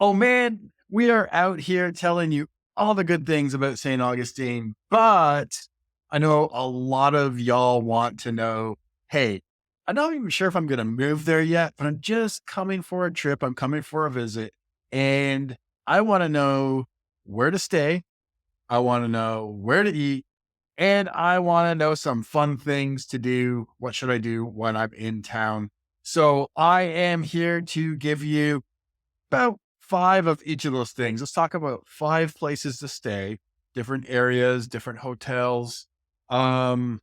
Oh man, we are out here telling you all the good things about St. Augustine, but I know a lot of y'all want to know, hey, I'm not even sure if I'm going to move there yet, but I'm just coming for a trip. I'm coming for a visit, and I want to know where to stay. I want to know where to eat, and I want to know some fun things to do. What should I do when I'm in town? So I am here to give you about five of each of those things. Let's talk about five places to stay, different areas, different hotels. Um,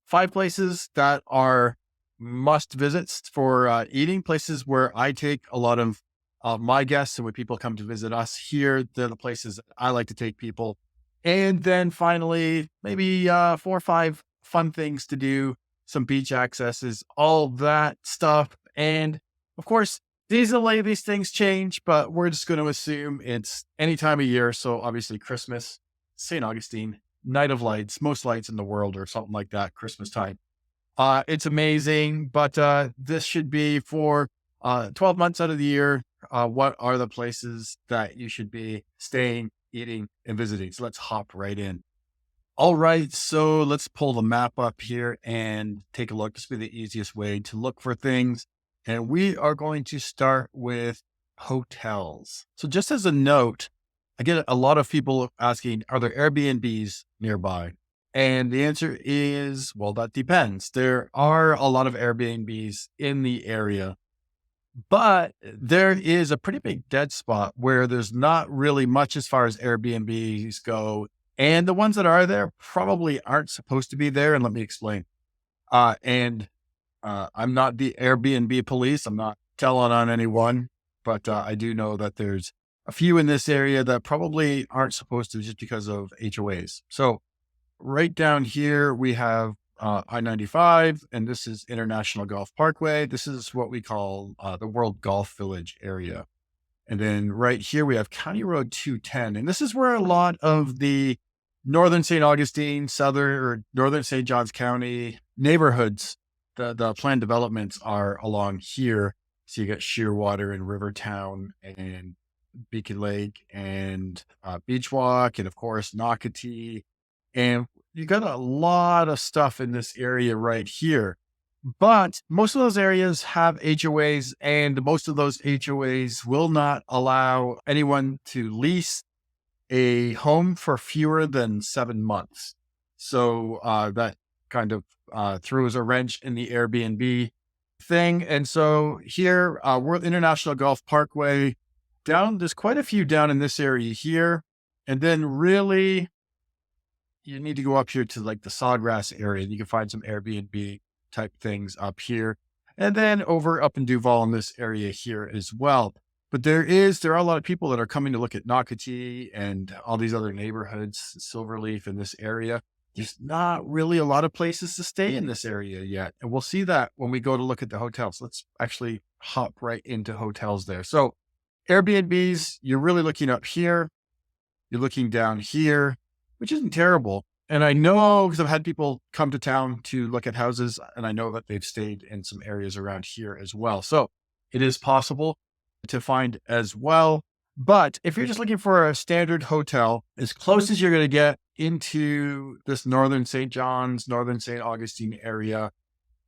Five places that are must visits for eating, places where I take a lot of my guests. And when people come to visit us here, they're the places that I like to take people. And then finally, maybe four or five fun things to do, some beach accesses, all that stuff. And of course, seasonally, these things change, but we're just going to assume it's any time of year. So obviously, Christmas, St. Augustine, Night of Lights, most lights in the world, or something like that, Christmas time. It's amazing, but this should be for 12 months out of the year. What are the places that you should be staying, eating, and visiting? So let's hop right in. All right, so let's pull the map up here and take a look. This will be the easiest way to look for things. And we are going to start with hotels. So just as a note, I get a lot of people asking, are there Airbnbs nearby? And the answer is, well, that depends. There are a lot of Airbnbs in the area, but there is a pretty big dead spot where there's not really much as far as Airbnbs go. And the ones that are there probably aren't supposed to be there. And let me explain. I'm not the Airbnb police. I'm not telling on anyone, but I do know that there's a few in this area that probably aren't supposed to just because of HOAs. So right down here, we have I-95, and this is International Golf Parkway. This is what we call the World Golf Village area. And then right here, we have County Road 210. And this is where a lot of the Northern St. Augustine, Southern or Northern St. Johns County neighborhoods, the planned developments are along here. So you got Shearwater and Rivertown and Beacon Lake and Beach Walk, and of course, Nocatee. And you got a lot of stuff in this area right here. But most of those areas have HOAs, and most of those HOAs will not allow anyone to lease a home for fewer than 7 months. So that kind of throws a wrench in the Airbnb thing. And so here, World International Golf Parkway, there's quite a few down in this area here. And then really, you need to go up here to like the Sawgrass area. You can find some Airbnb type things up here. And then over up in Duval in this area here as well. But there are a lot of people that are coming to look at Nocatee and all these other neighborhoods, Silverleaf in this area. There's not really a lot of places to stay in this area yet. And we'll see that when we go to look at the hotels. Let's actually hop right into hotels there. So Airbnbs, you're really looking up here. You're looking down here, which isn't terrible. And I know because I've had people come to town to look at houses, and I know that they've stayed in some areas around here as well. So it is possible to find as well. But if you're just looking for a standard hotel, as close as you're going to get into this Northern St. John's, Northern St. Augustine area,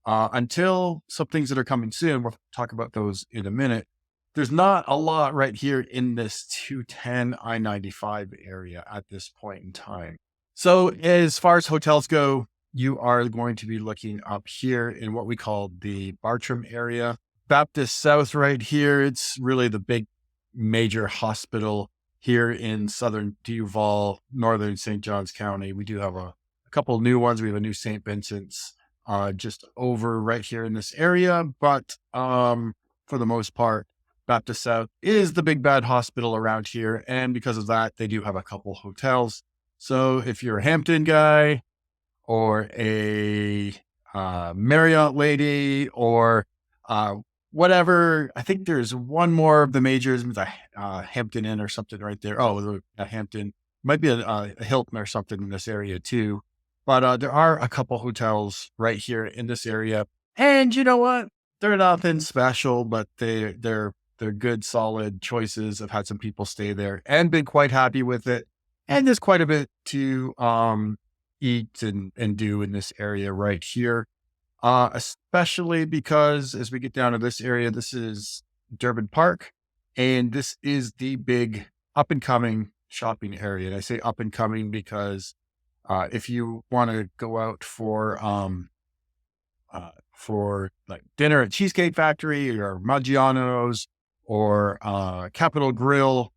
until some things that are coming soon, we'll talk about those in a minute. There's not a lot right here in this 210 I-95 area at this point in time. So as far as hotels go, you are going to be looking up here in what we call the Bartram area. Baptist South right here, it's really the big major hospital here in southern Duval, northern St. Johns County. We do have a couple new ones. We have a new St. Vincent's just over right here in this area. But for the most part, Baptist South is the big bad hospital around here. And because of that, they do have a couple hotels. So if you're a Hampton guy or a Marriott lady or whatever, I think there's one more of the majors, Hampton Inn or something right there. Oh, a Hampton, might be a Hilton or something in this area too. But there are a couple hotels right here in this area. And you know what? They're nothing special, but they're they're good, solid choices. I've had some people stay there and been quite happy with it. And there's quite a bit to eat and do in this area right here. Especially because as we get down to this area, this is Durban Park, and this is the big up and coming shopping area. And I say up and coming because if you want to go out for like dinner at Cheesecake Factory or Maggiano's or Capitol Grill,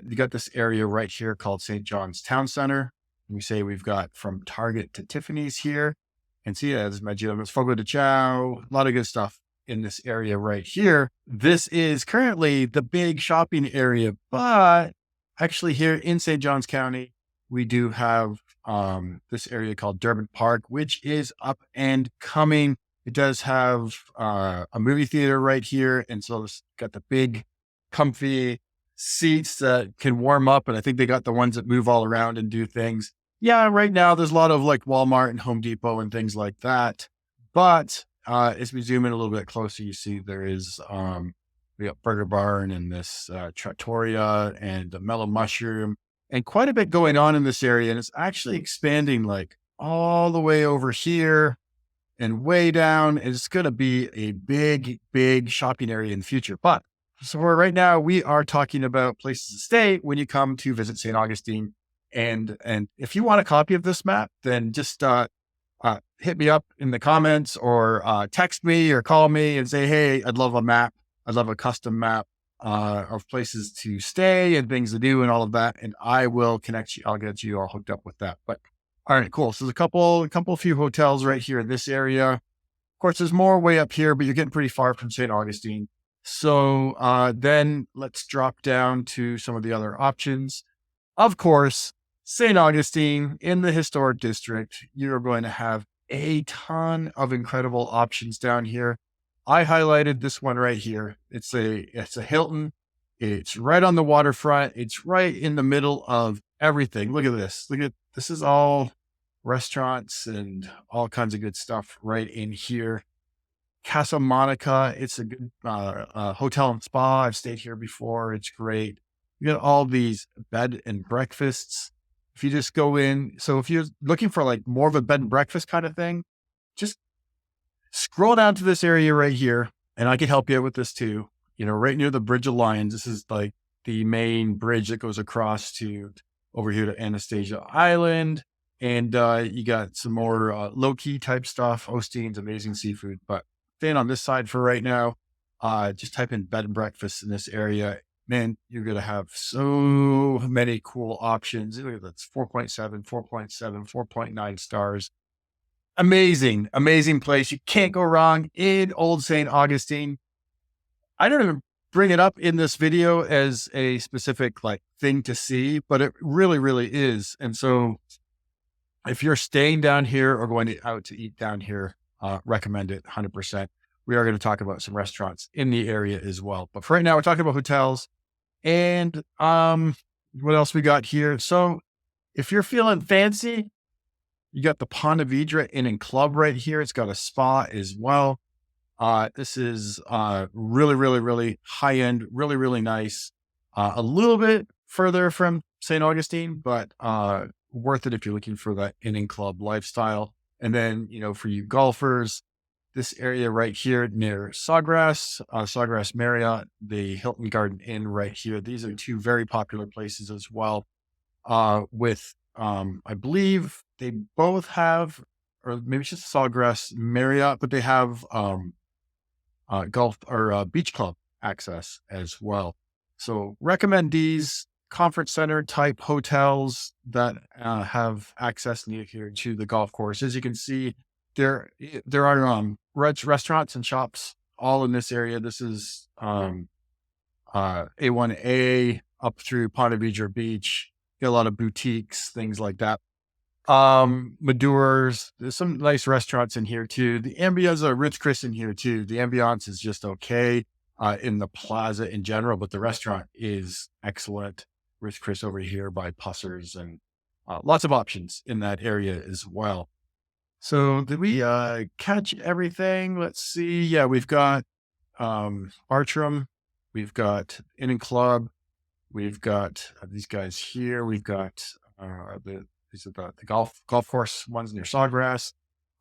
you got this area right here called St. John's Town Center. We say we've got from Target to Tiffany's here. And see, there's Maggiano's, Fogo de Chao, a lot of good stuff in this area right here. This is currently the big shopping area, but actually here in St. John's County, we do have this area called Durban Park, which is up and coming. It does have a movie theater right here. And so it's got the big comfy seats that can warm up. And I think they got the ones that move all around and do things. Yeah, right now there's a lot of like Walmart and Home Depot and things like that. But as we zoom in a little bit closer, you see there is we got Burger Barn and this Trattoria and the Mellow Mushroom and quite a bit going on in this area. And it's actually expanding like all the way over here and way down. It's going to be a big, big shopping area in the future. But so for right now, we are talking about places to stay when you come to visit St. Augustine. And if you want a copy of this map, then just hit me up in the comments or text me or call me and say, hey, I'd love a map. I'd love a custom map of places to stay and things to do and all of that. And I will connect you. I'll get you all hooked up with that. But all right, cool. So there's a few hotels right here in this area. Of course, there's more way up here, but you're getting pretty far from St. Augustine. So then let's drop down to some of the other options. Of course, St. Augustine in the historic district, you're going to have a ton of incredible options down here. I highlighted this one right here. It's a Hilton. It's right on the waterfront. It's right in the middle of everything. Look at this. This is all restaurants and all kinds of good stuff right in here. Casa Monica. It's a good hotel and spa. I've stayed here before. It's great. You got all these bed and breakfasts. If you just go in, so if you're looking for like more of a bed and breakfast kind of thing, just scroll down to this area right here, and I can help you out with this too. You know, right near the Bridge of Lions, this is like the main bridge that goes across to over here to Anastasia Island. And you got some more low-key type stuff, Osteen's amazing seafood. But staying on this side for right now, just type in bed and breakfast in this area. Man, you're going to have so many cool options. Look at that's 4.7, 4.7, 4.9 stars. Amazing, amazing place. You can't go wrong in Old St. Augustine. I don't even bring it up in this video as a specific like thing to see, but it really, really is. And so if you're staying down here or going out to eat down here, recommend it 100%. We are going to talk about some restaurants in the area as well. But for right now, we're talking about hotels. And what else we got here? So if you're feeling fancy, you got the Ponte Vedra Inn and Club right here. It's got a spa as well. This is really, really, really high end, really, really nice. A little bit further from St. Augustine, but worth it if you're looking for that inn and club lifestyle. And then, you know, for you golfers, this area right here near Sawgrass Marriott, the Hilton Garden Inn right here. These are two very popular places as well. With I believe they both have, or maybe it's just Sawgrass Marriott, but they have golf or beach club access as well. So recommend these conference center type hotels that have access near here to the golf course. As you can see, there are restaurants and shops all in this area. This is A1A up through Ponte Vedra Beach. Get a lot of boutiques, things like that. Madures. There's some nice restaurants in here too. The ambiance of Ritz Chris in here too. The ambiance is just okay in the plaza in general, but the restaurant is excellent. Ritz Chris over here by Pussers, and lots of options in that area as well. So did we catch everything? Let's see. Yeah, we've got Bartram, We've got Inn and Club. We've got these guys here. We've got these are the golf course ones near Sawgrass.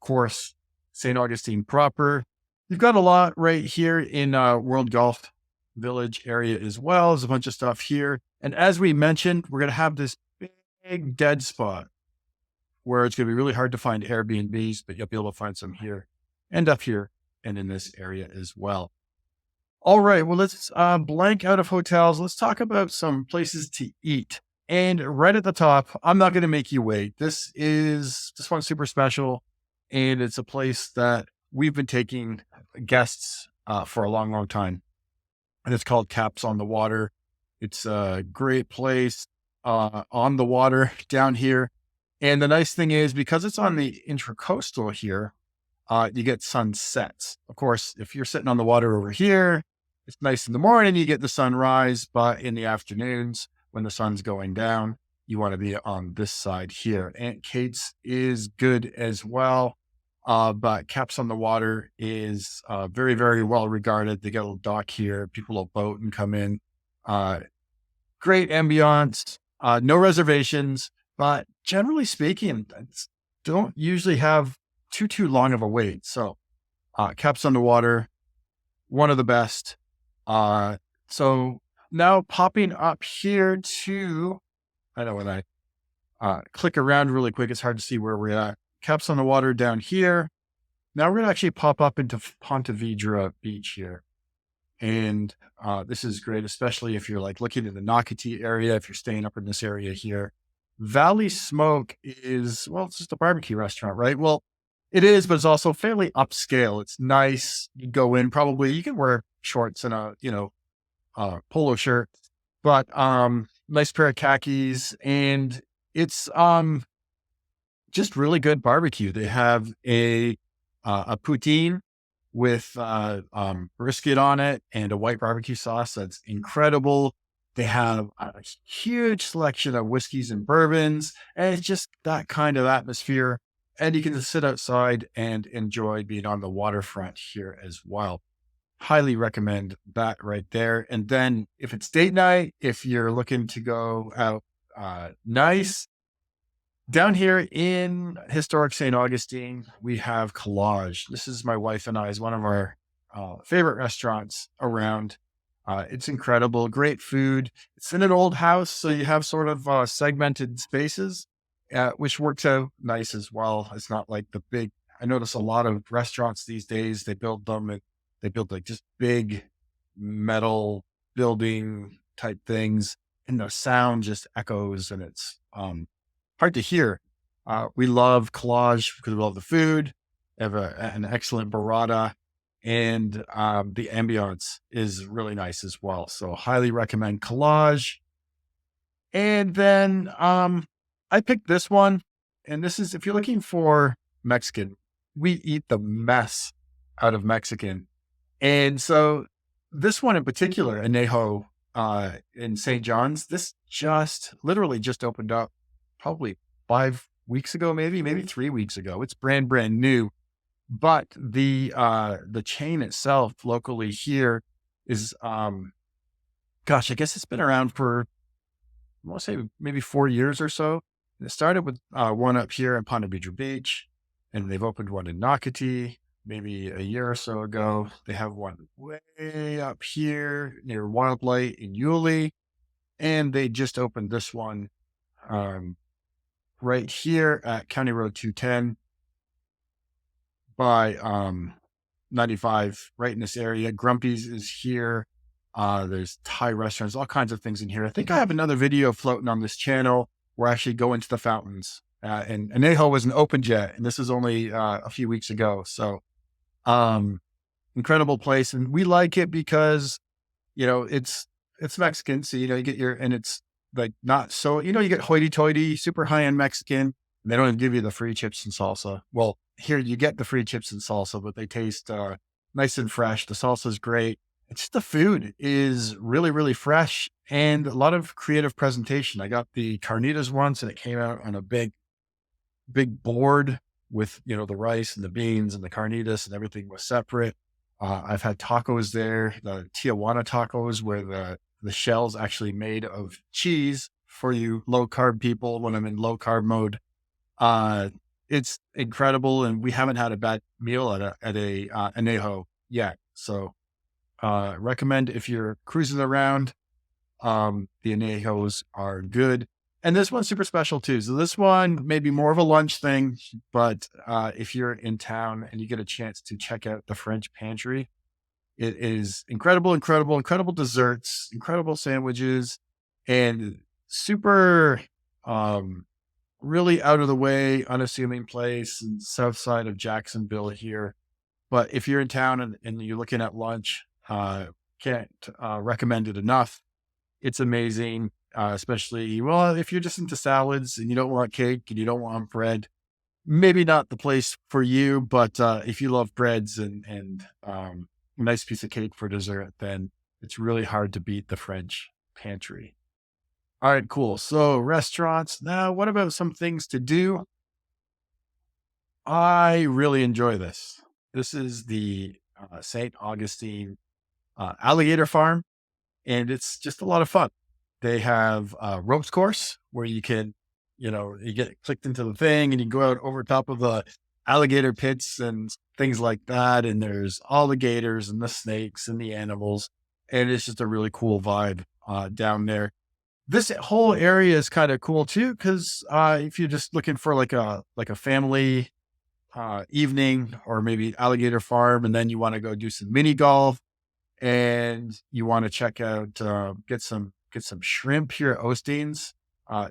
Of course, St. Augustine proper. You've got a lot right here in World Golf Village area as well. There's a bunch of stuff here. And as we mentioned, we're going to have this big dead spot where it's going to be really hard to find Airbnbs, but you'll be able to find some here and up here and in this area as well. All right. Well, let's blank out of hotels. Let's talk about some places to eat. And right at the top, I'm not going to make you wait. This one's super special. And it's a place that we've been taking guests for a long, long time. And it's called Caps on the Water. It's a great place on the water down here. And the nice thing is, because it's on the intracoastal here, you get sunsets. Of course, if you're sitting on the water over here, it's nice in the morning, you get the sunrise, but in the afternoons, when the sun's going down, you want to be on this side here. Aunt Kate's is good as well. But Caps on the Water is very, very well regarded. They got a little dock here. People will boat and come in. Great ambiance, no reservations, but generally speaking, don't usually have too long of a wait. So Caps on the Water, one of the best. So now popping up here to, I know when I click around really quick, it's hard to see where we're at. Caps on the Water down here. Now we're going to actually pop up into Ponte Vedra Beach here. And this is great, especially if you're like looking in the Nocatee area, if you're staying up in this area here. Valley Smoke is, well, it's just a barbecue restaurant, right? Well, it is, but it's also fairly upscale. It's nice. You go in, probably you can wear shorts and a, polo shirt, but nice pair of khakis, and it's just really good barbecue. They have a poutine with brisket on it and a white barbecue sauce that's incredible. They have a huge selection of whiskeys and bourbons, and it's just that kind of atmosphere. And you can just sit outside and enjoy being on the waterfront here as well. Highly recommend that right there. And then if it's date night, if you're looking to go out nice, down here in historic St. Augustine, we have Collage. This is my wife and I's one of our favorite restaurants around. It's incredible, great food. It's in an old house, so you have sort of segmented spaces, which works out nice as well. It's not like the big, I notice a lot of restaurants these days, they build like just big metal building type things, and the sound just echoes, and it's hard to hear. We love Collage because we love the food. They have an excellent burrata, and the ambiance is really nice as well. So highly recommend Collage. And then I picked this one, and this is, if you're looking for Mexican, we eat the mess out of Mexican. And so this one in particular, Anejo in St. John's, this literally just opened up probably 5 weeks ago, maybe 3 weeks ago. It's brand new, but the chain itself locally here is, I guess it's been around for, I want to say maybe 4 years or so. And it started with one up here in Ponte Vedra Beach, and they've opened one in Nocatee maybe a year or so ago. They have one way up here near Wildlight in Yulee, and they just opened this one right here at County Road 210 by 95, right in this area. Grumpy's is here. There's Thai restaurants, all kinds of things in here. I think I have another video floating on this channel where I actually go into the fountains. And Anejo wasn't opened yet, and this is only a few weeks ago. So incredible place. And we like it because, it's Mexican. So, you get and it's like not so, you get hoity-toity, super high-end Mexican. And they don't even give you the free chips and salsa. Well, here you get the free chips and salsa, but they taste nice and fresh. The salsa is great. It's just the food is really, really fresh and a lot of creative presentation. I got the carnitas once, and it came out on a big board with, the rice and the beans and the carnitas, and everything was separate. I've had tacos there, the Tijuana tacos, where the shell's actually made of cheese for you low carb people when I'm in low carb mode. Uh, it's incredible, and we haven't had a bad meal at a anejo yet. So recommend if you're cruising around. The anejos are good. And this one's super special too. So this one may be more of a lunch thing, but if you're in town and you get a chance to check out the French pantry, it is incredible, incredible, incredible desserts, incredible sandwiches, and super um really out of the way, unassuming place in south side of Jacksonville here. But if you're in town and you're looking at lunch, can't recommend it enough. It's amazing, especially, well, if you're just into salads and you don't want cake and you don't want bread, maybe not the place for you. But if you love breads and a nice piece of cake for dessert, then it's really hard to beat the French pantry. All right, cool. So restaurants. Now, what about some things to do? I really enjoy this. This is the St. Augustine Alligator Farm, and it's just a lot of fun. They have a ropes course where you can, you get clicked into the thing and you go out over top of the alligator pits and things like that. And there's all the gators and the snakes and the animals. And it's just a really cool vibe down there. This whole area is kind of cool too, because if you're just looking for like a family evening or maybe alligator farm, and then you want to go do some mini golf and you want to check out, get some shrimp here at Osteen's.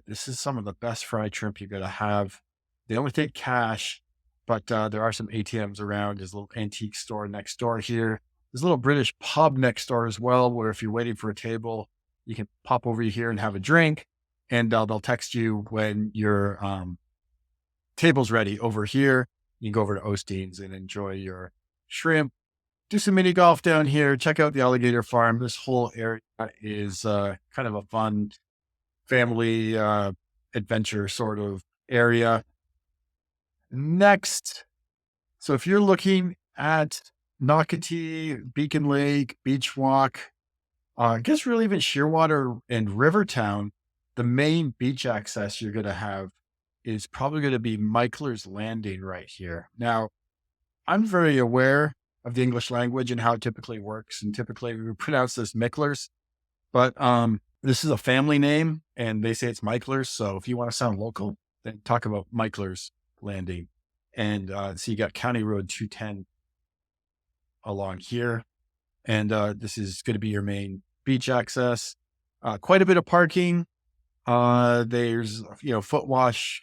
This is some of the best fried shrimp you're gonna have. They only take cash, but there are some ATMs around. There's a little antique store next door here. There's a little British pub next door as well, where if you're waiting for a table, you can pop over here and have a drink, and they'll text you when your table's ready over here. You can go over to Osteen's and enjoy your shrimp, do some mini golf down here, check out the alligator farm. This whole area is kind of a fun family adventure sort of area. Next, so if you're looking at Nocatee, Beacon Lake, Beach Walk, I guess really even Shearwater and Rivertown, the main beach access you're going to have is probably going to be Michler's Landing right here. Now, I'm very aware of the English language and how it typically works. And typically we pronounce this Micklers, but this is a family name and they say it's Michler's. So if you want to sound local, then talk about Michler's Landing. And so you got County Road 210 along here. And this is going to be your main beach access. Quite a bit of parking. There's, foot wash,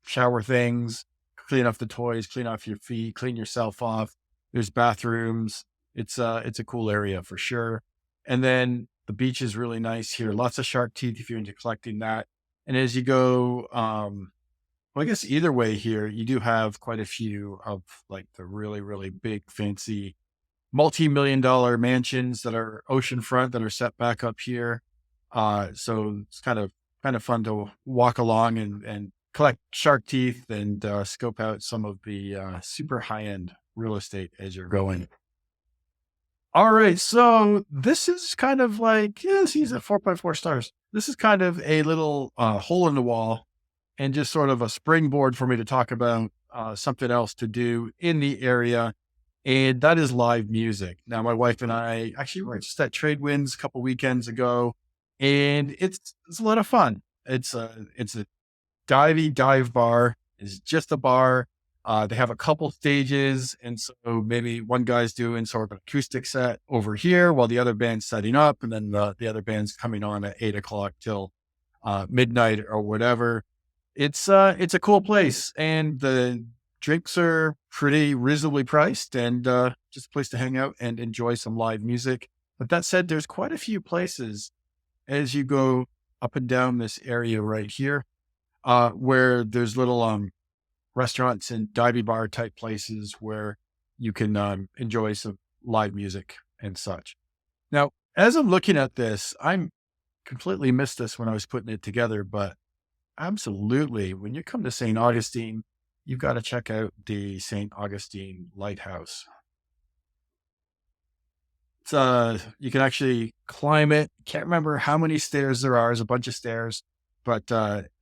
shower things, clean off the toys, clean off your feet, clean yourself off. There's bathrooms. It's a cool area for sure. And then the beach is really nice here. Lots of shark teeth if you're into collecting that. And as you go, well, I guess either way here, you do have quite a few of like the really, really big, fancy, multi-million dollar mansions that are oceanfront that are set back up here. So it's kind of fun to walk along and collect shark teeth and scope out some of the super high end real estate as you're going. All right, so this is kind of like, yeah, he's at 4.4 stars. This is kind of a little hole in the wall and just sort of a springboard for me to talk about something else to do in the area. And that is live music. Now, my wife and I actually were just at Trade Winds a couple weekends ago, and it's a lot of fun. It's a dive bar. It's just a bar. They have a couple stages, and so maybe one guy's doing sort of an acoustic set over here while the other band's setting up, and then the other band's coming on at 8 o'clock till midnight or whatever. It's a cool place, and the drinks are pretty reasonably priced, and just a place to hang out and enjoy some live music. But that said, there's quite a few places as you go up and down this area right here, where there's little restaurants and divey bar type places where you can enjoy some live music and such. Now, as I'm looking at this, I'm completely missed this when I was putting it together, but absolutely, when you come to St. Augustine, you've got to check out the St. Augustine Lighthouse. You can actually climb it. Can't remember how many stairs there are. There's a bunch of stairs, but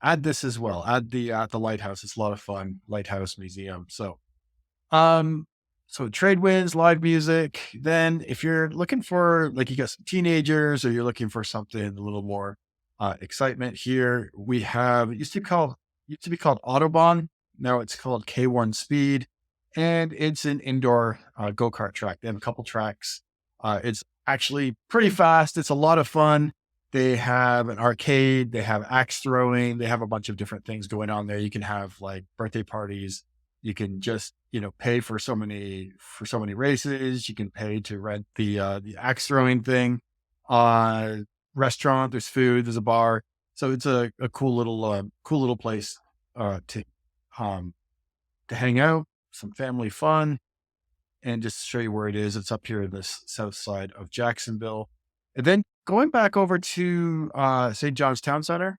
add this as well. Add the lighthouse. It's a lot of fun. Lighthouse museum. Um, so trade winds, live music. Then if you're looking for like you got some teenagers or you're looking for something a little more excitement here, we have it used to be called Autobahn. Now it's called K1 Speed, and it's an indoor go-kart track. They have a couple tracks. It's actually pretty fast. It's a lot of fun. They have an arcade, they have axe throwing, they have a bunch of different things going on there. You can have like birthday parties. You can just, pay for so many races. You can pay to rent the axe throwing thing. Uh Restaurant, there's food, there's a bar. So it's a cool little place to um to hang out, some family fun. And just to show you where it is, it's up here in this south side of Jacksonville. And then going back over to St. John's Town Center,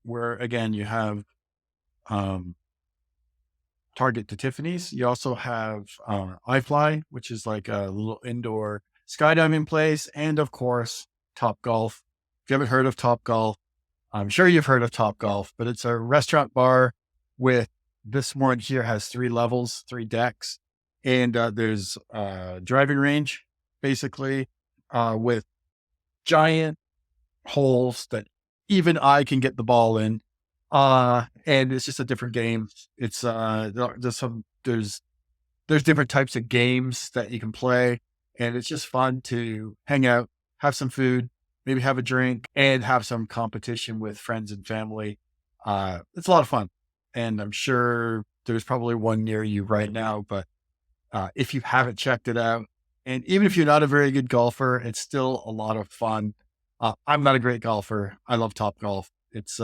where again you have um, Target to Tiffany's. You also have iFly, which is like a little indoor skydiving place, and of course Top Golf. If you haven't heard of Top Golf, I'm sure you've heard of Top Golf, but it's a restaurant bar with this one here has 3 levels, 3 decks, and there's a driving range basically with giant holes that even I can get the ball in. And it's just a different game. It's there's different types of games that you can play, and it's just fun to hang out, have some food, maybe have a drink, and have some competition with friends and family. It's a lot of fun, and I'm sure there's probably one near you right now. But if you haven't checked it out, and even if you're not a very good golfer, it's still a lot of fun. I'm not a great golfer. I love Top Golf. It's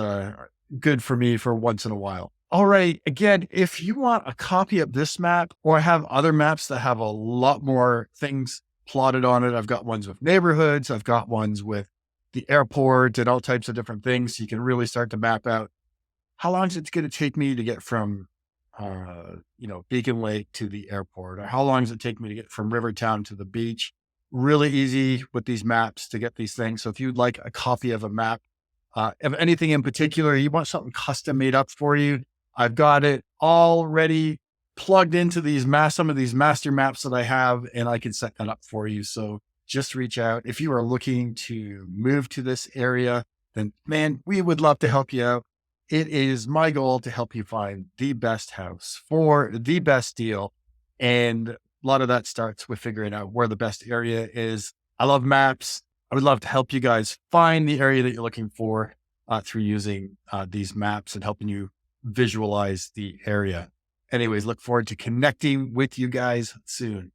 good for me for once in a while. All right. Again, if you want a copy of this map, or I have other maps that have a lot more things plotted on it, I've got ones with neighborhoods, I've got ones with the airport and all types of different things. So you can really start to map out how long is it going to take me to get from, Beacon Lake to the airport, or how long does it take me to get from Rivertown to the beach? Really easy with these maps to get these things. So if you'd like a copy of a map, of anything in particular, you want something custom made up for you, I've got it already plugged into some of these master maps that I have, and I can set that up for you. So just reach out. If you are looking to move to this area, then man, we would love to help you out. It is my goal to help you find the best house for the best deal. And a lot of that starts with figuring out where the best area is. I love maps. I would love to help you guys find the area that you're looking for through using these maps and helping you visualize the area. Anyways, look forward to connecting with you guys soon.